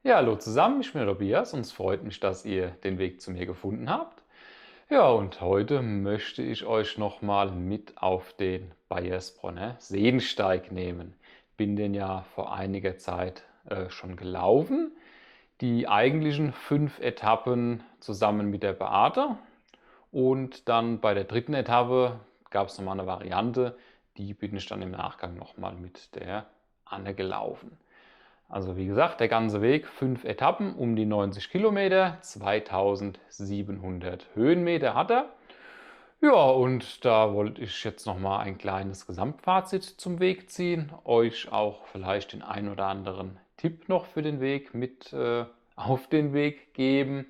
Ja, hallo zusammen, ich bin der Tobias und es freut mich, dass ihr den Weg zu mir gefunden habt. Ja, und heute möchte ich euch nochmal mit auf den Baiersbronner Seensteig nehmen. Bin den ja vor einiger Zeit schon gelaufen. Die eigentlichen 5 Etappen zusammen mit der Beate. Und dann bei der dritten Etappe gab es nochmal eine Variante, die bin ich dann im Nachgang nochmal mit der Anne gelaufen. Also wie gesagt, der ganze Weg, 5 Etappen um die 90 Kilometer, 2700 Höhenmeter hat er. Ja, und da wollte ich jetzt nochmal ein kleines Gesamtfazit zum Weg ziehen, euch auch vielleicht den ein oder anderen Tipp noch für den Weg mit auf den Weg geben.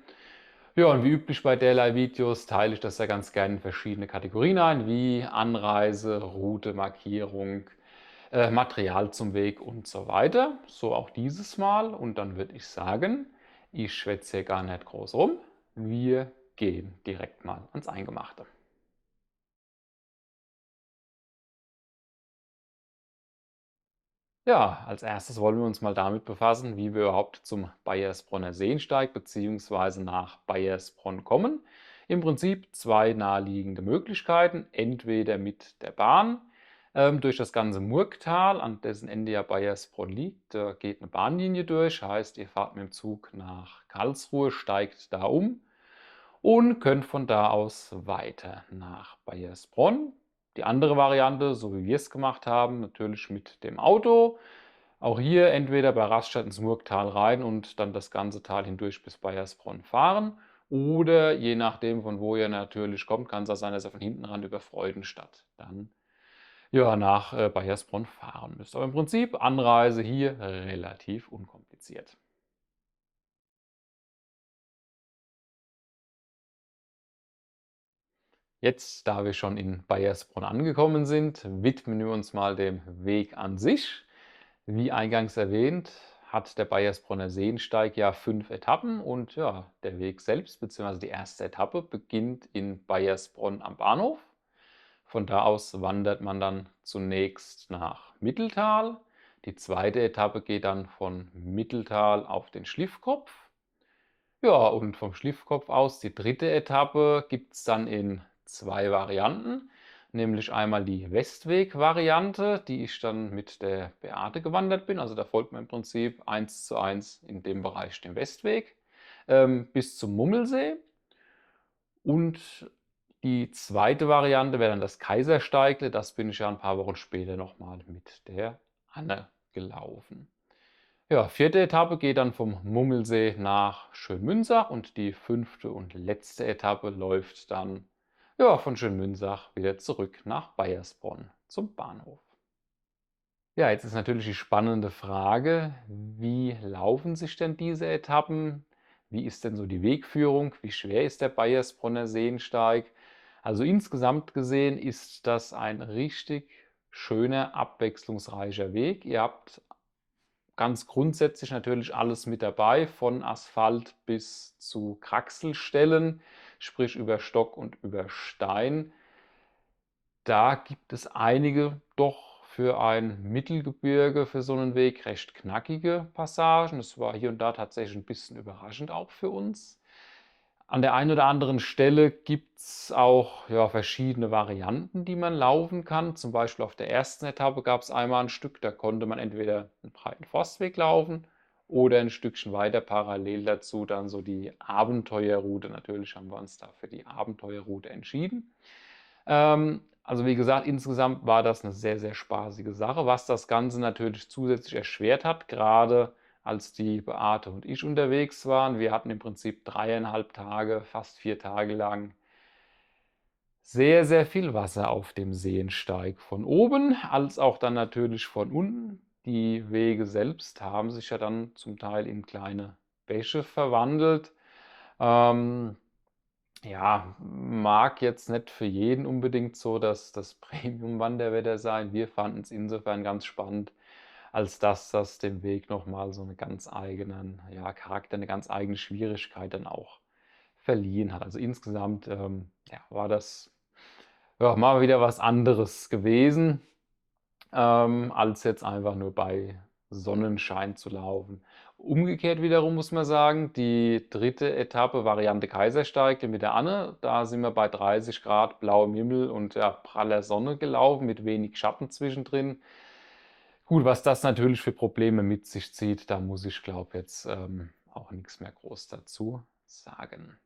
Ja, und wie üblich bei derlei Videos teile ich das ja ganz gerne in verschiedene Kategorien ein, wie Anreise, Route, Markierung, Material zum Weg und so weiter. So auch dieses Mal. Und dann würde ich sagen, ich schwätze hier gar nicht groß rum. Wir gehen direkt mal ans Eingemachte. Ja, als erstes wollen wir uns mal damit befassen, wie wir überhaupt zum Baiersbronner Seensteig bzw. nach Baiersbronn kommen. Im Prinzip zwei naheliegende Möglichkeiten, entweder mit der Bahn durch das ganze Murgtal, an dessen Ende ja Baiersbronn liegt. Da geht eine Bahnlinie durch, heißt, ihr fahrt mit dem Zug nach Karlsruhe, steigt da um und könnt von da aus weiter nach Baiersbronn. Die andere Variante, so wie wir es gemacht haben, natürlich mit dem Auto. Auch hier entweder bei Rastatt ins Murgtal rein und dann das ganze Tal hindurch bis Baiersbronn fahren. Oder je nachdem, von wo ihr natürlich kommt, kann es auch sein, dass ihr von hinten ran über Freudenstadt dann ja, nach Baiersbronn fahren müsst. Aber im Prinzip Anreise hier relativ unkompliziert. Jetzt, da wir schon in Baiersbronn angekommen sind, widmen wir uns mal dem Weg an sich. Wie eingangs erwähnt, hat der Baiersbronner Seensteig ja 5 Etappen und ja, der Weg selbst bzw. die erste Etappe beginnt in Baiersbronn am Bahnhof. Von da aus wandert man dann zunächst nach Mitteltal. Die zweite Etappe geht dann von Mitteltal auf den Schliffkopf. Ja, und vom Schliffkopf aus die dritte Etappe gibt es dann in zwei Varianten, nämlich einmal die Westweg-Variante, die ich dann mit der Beate gewandert bin. Also da folgt man im Prinzip 1:1 in dem Bereich dem Westweg bis zum Mummelsee. Und die zweite Variante wäre dann das Kaisersteigle. Das bin ich ja ein paar Wochen später nochmal mit der Anne gelaufen. Ja, vierte Etappe geht dann vom Mummelsee nach Schönmünzach und die fünfte und letzte Etappe läuft dann ja, von Schönmünzach wieder zurück nach Baiersbronn zum Bahnhof. Ja, jetzt ist natürlich die spannende Frage, wie laufen sich denn diese Etappen? Wie ist denn so die Wegführung? Wie schwer ist der Baiersbronner Seensteig? Also insgesamt gesehen ist das ein richtig schöner, abwechslungsreicher Weg. Ihr habt ganz grundsätzlich natürlich alles mit dabei, von Asphalt bis zu Kraxelstellen, sprich über Stock und über Stein. Da gibt es einige doch für ein Mittelgebirge, für so einen Weg recht knackige Passagen. Das war hier und da tatsächlich ein bisschen überraschend auch für uns. An der einen oder anderen Stelle gibt es auch ja, verschiedene Varianten, die man laufen kann. Zum Beispiel auf der ersten Etappe gab es einmal ein Stück, da konnte man entweder einen breiten Forstweg laufen oder ein Stückchen weiter parallel dazu dann so die Abenteuerroute. Natürlich haben wir uns da für die Abenteuerroute entschieden. Also wie gesagt, insgesamt war das eine sehr, sehr spaßige Sache, was das Ganze natürlich zusätzlich erschwert hat, gerade als die Beate und ich unterwegs waren. Wir hatten im Prinzip 3,5 Tage, fast 4 Tage lang sehr, sehr viel Wasser auf dem Seensteig. Von oben als auch dann natürlich von unten. Die Wege selbst haben sich ja dann zum Teil in kleine Bäche verwandelt. Ähm, ja, mag jetzt nicht für jeden unbedingt so das Premium-Wanderwetter sein. Wir fanden es insofern ganz spannend, als dass das dem Weg nochmal so 'ne ganz eigenen, ja, Charakter, eine ganz eigene Schwierigkeit dann auch verliehen hat. Also insgesamt, ja, war das, ja, mal wieder was anderes gewesen, als jetzt einfach nur bei Sonnenschein zu laufen. Umgekehrt wiederum muss man sagen, die dritte Etappe, Variante Kaisersteig mit der Anne, da sind wir bei 30 Grad blauem Himmel und ja, praller Sonne gelaufen mit wenig Schatten zwischendrin. Gut, was das natürlich für Probleme mit sich zieht, da muss ich glaube jetzt auch nichts mehr groß dazu sagen.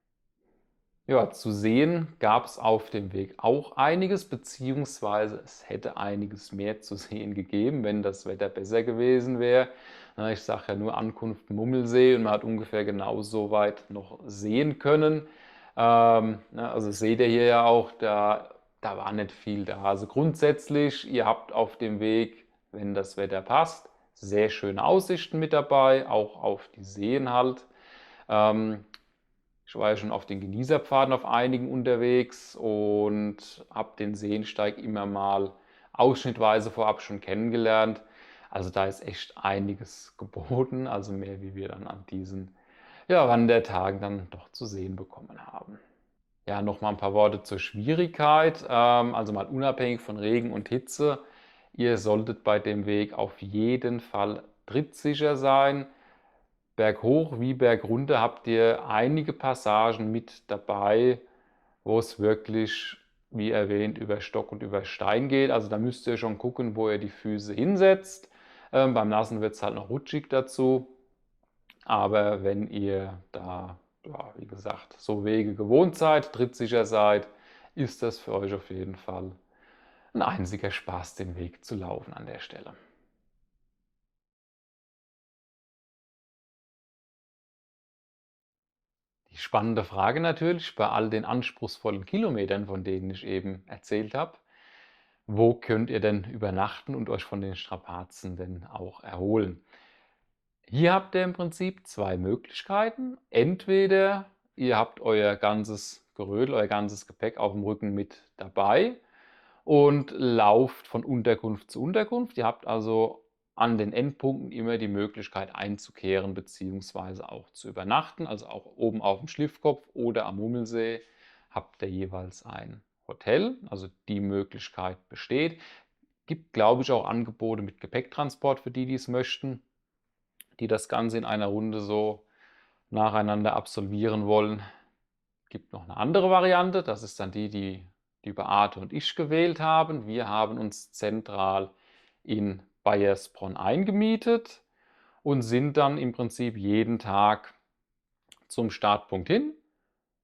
Ja, zu sehen gab es auf dem Weg auch einiges, beziehungsweise es hätte einiges mehr zu sehen gegeben, wenn das Wetter besser gewesen wäre. Ich sage ja nur Ankunft Mummelsee und man hat ungefähr genauso weit noch sehen können. Also seht ihr hier ja auch, da war nicht viel da. Also grundsätzlich, ihr habt auf dem Weg, wenn das Wetter passt, sehr schöne Aussichten mit dabei, auch auf die Seen halt. Ich war ja schon auf den Genießerpfaden auf einigen unterwegs und habe den Seensteig immer mal ausschnittweise vorab schon kennengelernt. Also da ist echt einiges geboten, also mehr wie wir dann an diesen Wandertagen dann doch zu sehen bekommen haben. Ja, noch mal ein paar Worte zur Schwierigkeit. Also mal unabhängig von Regen und Hitze, ihr solltet bei dem Weg auf jeden Fall trittsicher sein. Berghoch wie bergunter habt ihr einige Passagen mit dabei, wo es wirklich, wie erwähnt, über Stock und über Stein geht. Also da müsst ihr schon gucken, wo ihr die Füße hinsetzt. Beim Nassen wird es halt noch rutschig dazu. Aber wenn ihr da, ja, wie gesagt, so Wege gewohnt seid, trittsicher seid, ist das für euch auf jeden Fall ein einziger Spaß, den Weg zu laufen an der Stelle. Die spannende Frage natürlich bei all den anspruchsvollen Kilometern, von denen ich eben erzählt habe: Wo könnt ihr denn übernachten und euch von den Strapazen denn auch erholen? Hier habt ihr im Prinzip 2 Möglichkeiten. Entweder ihr habt euer ganzes Gerödel, euer ganzes Gepäck auf dem Rücken mit dabei und lauft von Unterkunft zu Unterkunft. Ihr habt also an den Endpunkten immer die Möglichkeit einzukehren bzw. auch zu übernachten. Also auch oben auf dem Schliffkopf oder am Mummelsee habt ihr jeweils ein Hotel. Also die Möglichkeit besteht. Gibt, glaube ich, auch Angebote mit Gepäcktransport für die, die es möchten, die das Ganze in einer Runde so nacheinander absolvieren wollen. Gibt noch eine andere Variante, das ist dann die Beate und ich gewählt haben. Wir haben uns zentral in Baiersbronn eingemietet und sind dann im Prinzip jeden Tag zum Startpunkt hin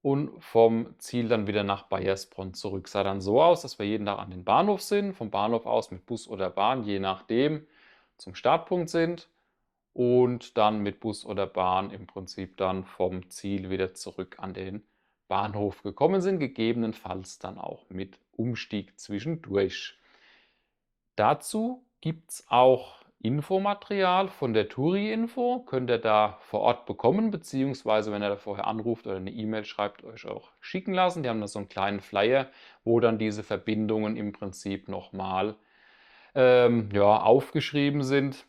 und vom Ziel dann wieder nach Baiersbronn zurück. Sah dann so aus, dass wir jeden Tag an den Bahnhof sind, vom Bahnhof aus mit Bus oder Bahn, je nachdem, zum Startpunkt sind und dann mit Bus oder Bahn im Prinzip dann vom Ziel wieder zurück an den Bahnhof gekommen sind, gegebenenfalls dann auch mit Umstieg zwischendurch. Dazu gibt es auch Infomaterial von der Touri-Info, könnt ihr da vor Ort bekommen, beziehungsweise wenn ihr da vorher anruft oder eine E-Mail schreibt, euch auch schicken lassen. Die haben da so einen kleinen Flyer, wo dann diese Verbindungen im Prinzip nochmal aufgeschrieben sind.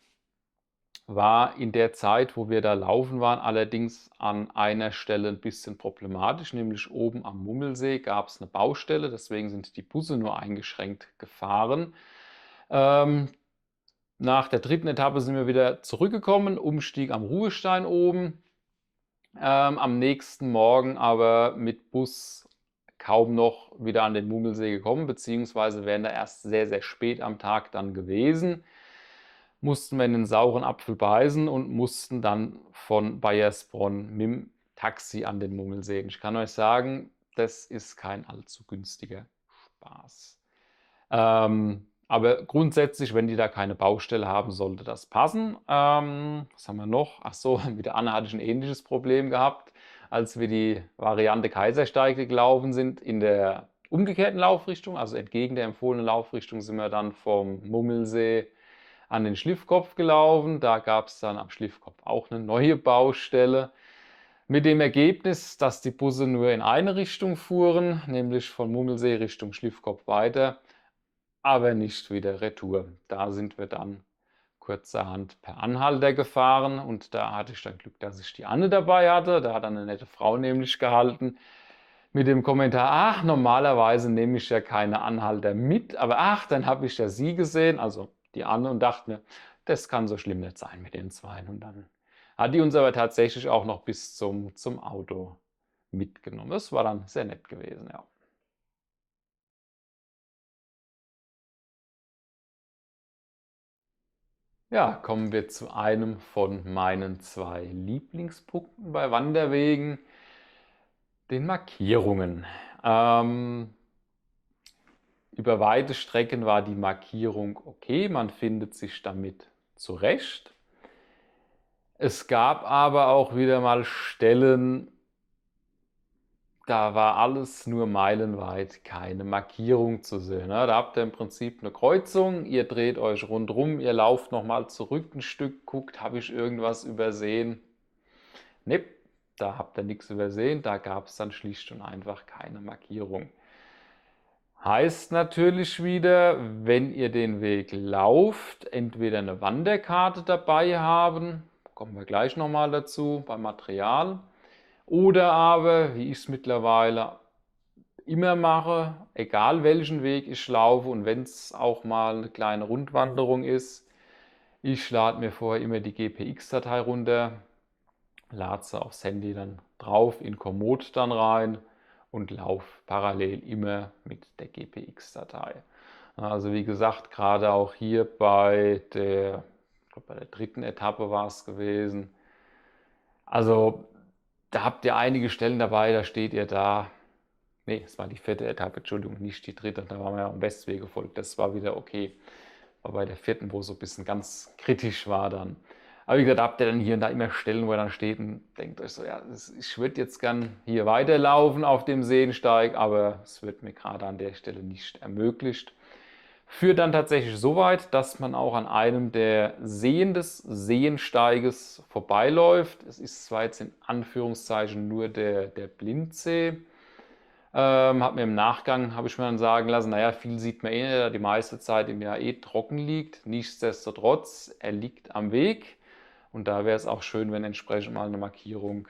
War in der Zeit, wo wir da laufen waren, allerdings an einer Stelle ein bisschen problematisch, nämlich oben am Mummelsee gab es eine Baustelle, deswegen sind die Busse nur eingeschränkt gefahren. Nach der dritten Etappe sind wir wieder zurückgekommen, Umstieg am Ruhestein oben. Am nächsten Morgen aber mit Bus kaum noch wieder an den Mummelsee gekommen, beziehungsweise wären da erst sehr, sehr spät am Tag dann gewesen. Mussten wir in den sauren Apfel beißen und mussten dann von Baiersbronn mit dem Taxi an den Mummelsee. Ich kann euch sagen, das ist kein allzu günstiger Spaß. Aber grundsätzlich, wenn die da keine Baustelle haben, sollte das passen. Was haben wir noch? Ach so, mit der Anne hatte ich ein ähnliches Problem gehabt, als wir die Variante Kaisersteige gelaufen sind in der umgekehrten Laufrichtung, also entgegen der empfohlenen Laufrichtung, sind wir dann vom Mummelsee an den Schliffkopf gelaufen. Da gab es dann am Schliffkopf auch eine neue Baustelle. Mit dem Ergebnis, dass die Busse nur in eine Richtung fuhren, nämlich von Mummelsee Richtung Schliffkopf weiter, aber nicht wieder retour. Da sind wir dann kurzerhand per Anhalter gefahren und da hatte ich dann Glück, dass ich die Anne dabei hatte. Da hat eine nette Frau nämlich gehalten mit dem Kommentar: ach, normalerweise nehme ich ja keine Anhalter mit, aber ach, dann habe ich ja sie gesehen, also die Anne, und dachte mir, das kann so schlimm nicht sein mit den Zweien. Und dann hat die uns aber tatsächlich auch noch bis zum Auto mitgenommen. Das war dann sehr nett gewesen, ja. Ja, kommen wir zu einem von meinen 2 Lieblingspunkten bei Wanderwegen, den Markierungen. Ähm, über weite Strecken war die Markierung okay, man findet sich damit zurecht. Es gab aber auch wieder mal Stellen, da war alles nur meilenweit keine Markierung zu sehen, ne? Da habt ihr im Prinzip eine Kreuzung, ihr dreht euch rundrum, ihr lauft noch mal zurück ein Stück, guckt: „Habe ich irgendwas übersehen?“ Ne, da habt ihr nichts übersehen, da gab es dann schlicht und einfach keine Markierung. Heißt natürlich wieder, wenn ihr den Weg lauft, entweder eine Wanderkarte dabei haben, kommen wir gleich noch mal dazu beim Material, oder aber, wie ich es mittlerweile immer mache, egal welchen Weg ich laufe und wenn es auch mal eine kleine Rundwanderung ist, ich lade mir vorher immer die GPX-Datei runter, lade sie aufs Handy dann drauf, in Komoot dann rein und laufe parallel immer mit der GPX-Datei. Also wie gesagt, gerade auch hier ich glaube bei der dritten Etappe war es gewesen. Also da habt ihr einige Stellen dabei, da steht ihr da. Ne, es war die vierte Etappe, Entschuldigung, nicht die dritte. Da waren wir ja am Westweg gefolgt. Das war wieder okay. War bei der vierten, wo es so ein bisschen ganz kritisch war dann. Aber wie gesagt, da habt ihr dann hier und da immer Stellen, wo er dann steht und denkt euch so, ja, ich würde jetzt gern hier weiterlaufen auf dem Seensteig, aber es wird mir gerade an der Stelle nicht ermöglicht. Führt dann tatsächlich so weit, dass man auch an einem der Seen des Seensteiges vorbeiläuft. Es ist zwar jetzt in Anführungszeichen nur der Blindsee, habe mir im Nachgang, habe ich mir dann sagen lassen, naja, viel sieht man eh nicht, da die meiste Zeit im Jahr eh trocken liegt. Nichtsdestotrotz, er liegt am Weg und da wäre es auch schön, wenn entsprechend mal eine Markierung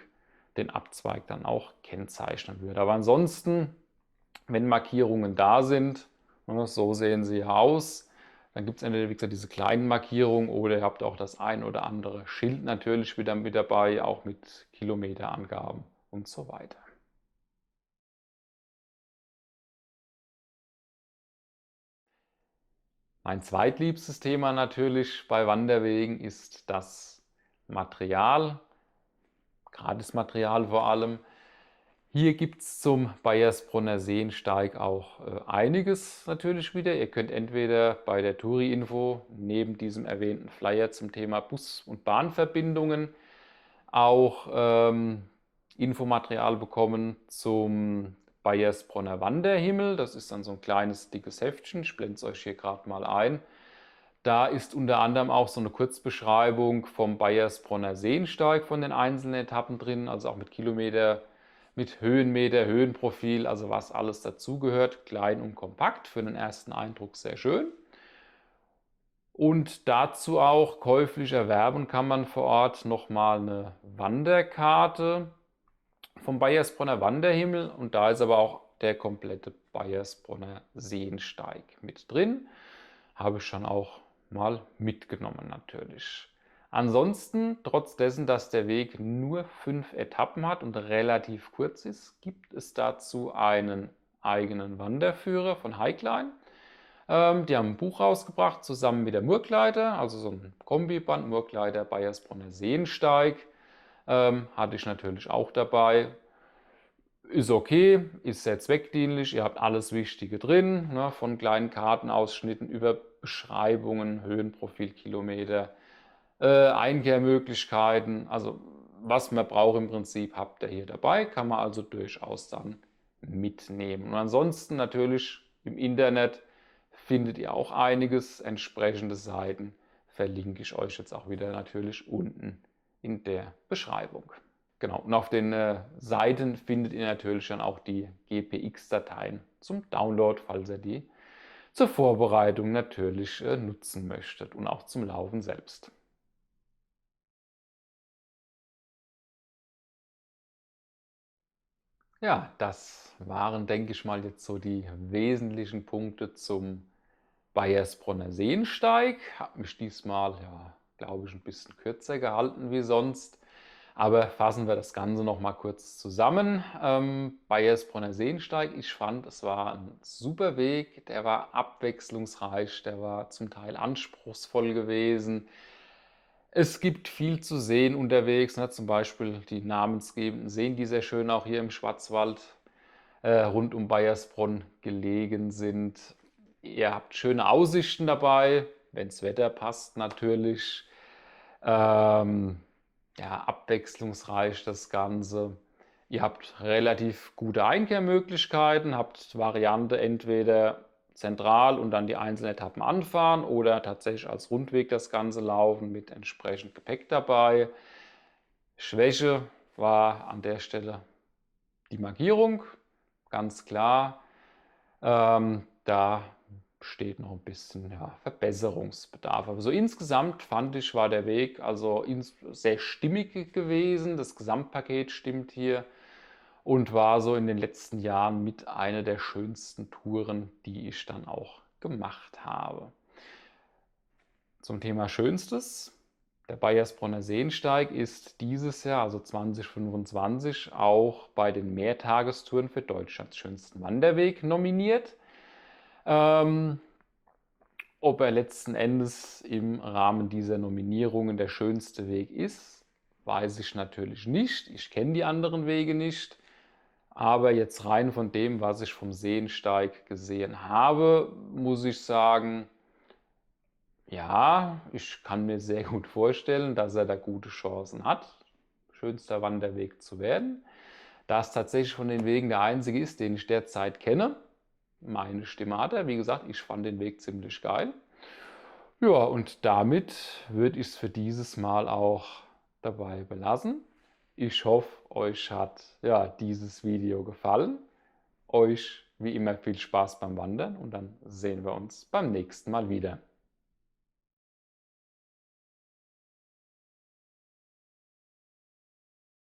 den Abzweig dann auch kennzeichnen würde. Aber ansonsten, wenn Markierungen da sind, ne, so sehen sie ja aus, dann gibt es entweder wie gesagt diese kleinen Markierungen oder ihr habt auch das ein oder andere Schild natürlich wieder mit dabei, auch mit Kilometerangaben und so weiter. Mein zweitliebstes Thema natürlich bei Wanderwegen ist das Material, Gratismaterial vor allem. Hier gibt es zum Baiersbronner Seensteig auch einiges natürlich wieder. Ihr könnt entweder bei der Touri-Info neben diesem erwähnten Flyer zum Thema Bus- und Bahnverbindungen auch Infomaterial bekommen zum Baiersbronner Wanderhimmel. Das ist dann so ein kleines, dickes Heftchen. Ich blende es euch hier gerade mal ein. Da ist unter anderem auch so eine Kurzbeschreibung vom Baiersbronner Seensteig von den einzelnen Etappen drin, also auch mit Kilometer, mit Höhenmeter, Höhenprofil, also was alles dazugehört. Klein und kompakt, für den ersten Eindruck sehr schön. Und dazu auch käuflich erwerben kann man vor Ort nochmal eine Wanderkarte vom Baiersbronner Wanderhimmel und da ist aber auch der komplette Baiersbronner Seensteig mit drin. Habe ich schon auch mal mitgenommen natürlich. Ansonsten, trotz dessen, dass der Weg nur 5 Etappen hat und relativ kurz ist, gibt es dazu einen eigenen Wanderführer von Highline. Die haben ein Buch rausgebracht, zusammen mit der Murgleiter, also so ein Kombiband, Murgleiter Baiersbronner Seensteig. Hatte ich natürlich auch dabei. Ist okay, ist sehr zweckdienlich, ihr habt alles Wichtige drin, ne, von kleinen Kartenausschnitten über Beschreibungen, Höhenprofil, Kilometer, Einkehrmöglichkeiten, also was man braucht im Prinzip habt ihr hier dabei, kann man also durchaus dann mitnehmen. Und ansonsten natürlich im Internet findet ihr auch einiges, entsprechende Seiten verlinke ich euch jetzt auch wieder natürlich unten in der Beschreibung. Genau, und auf den Seiten findet ihr natürlich dann auch die GPX-Dateien zum Download, falls ihr die zur Vorbereitung natürlich nutzen möchtet und auch zum Laufen selbst. Ja, das waren, denke ich mal, jetzt so die wesentlichen Punkte zum Baiersbronner Seensteig. Habe mich diesmal, ja, glaube ich, ein bisschen kürzer gehalten wie sonst. Aber fassen wir das Ganze noch mal kurz zusammen. Baiersbronner Seensteig, ich fand, es war ein super Weg. Der war abwechslungsreich, der war zum Teil anspruchsvoll gewesen. Es gibt viel zu sehen unterwegs, ne? Zum Beispiel die namensgebenden Seen, die sehr schön auch hier im Schwarzwald rund um Baiersbronn gelegen sind. Ihr habt schöne Aussichten dabei, wenn das Wetter passt natürlich. Ähm, ja, abwechslungsreich das Ganze. Ihr habt relativ gute Einkehrmöglichkeiten, habt Variante entweder zentral und dann die einzelnen Etappen anfahren oder tatsächlich als Rundweg das Ganze laufen mit entsprechend Gepäck dabei. Schwäche war an der Stelle die Markierung, ganz klar. Da steht noch ein bisschen, ja, Verbesserungsbedarf. Aber so insgesamt fand ich, war der Weg also sehr stimmig gewesen. Das Gesamtpaket stimmt hier und war so in den letzten Jahren mit einer der schönsten Touren, die ich dann auch gemacht habe. Zum Thema Schönstes. Der Baiersbronner Seensteig ist dieses Jahr, also 2025, auch bei den Mehrtagestouren für Deutschlands schönsten Wanderweg nominiert. Ähm, Ob er letzten Endes im Rahmen dieser Nominierungen der schönste Weg ist, weiß ich natürlich nicht. Ich kenne die anderen Wege nicht. Aber jetzt rein von dem, was ich vom Seensteig gesehen habe, muss ich sagen, ja, ich kann mir sehr gut vorstellen, dass er da gute Chancen hat, schönster Wanderweg zu werden. Da es tatsächlich von den Wegen der einzige ist, den ich derzeit kenne. Meine Stimme hat er. Wie gesagt, ich fand den Weg ziemlich geil. Ja, und damit würde ich es für dieses Mal auch dabei belassen. Ich hoffe, euch hat ja dieses Video gefallen. Euch wie immer viel Spaß beim Wandern und dann sehen wir uns beim nächsten Mal wieder.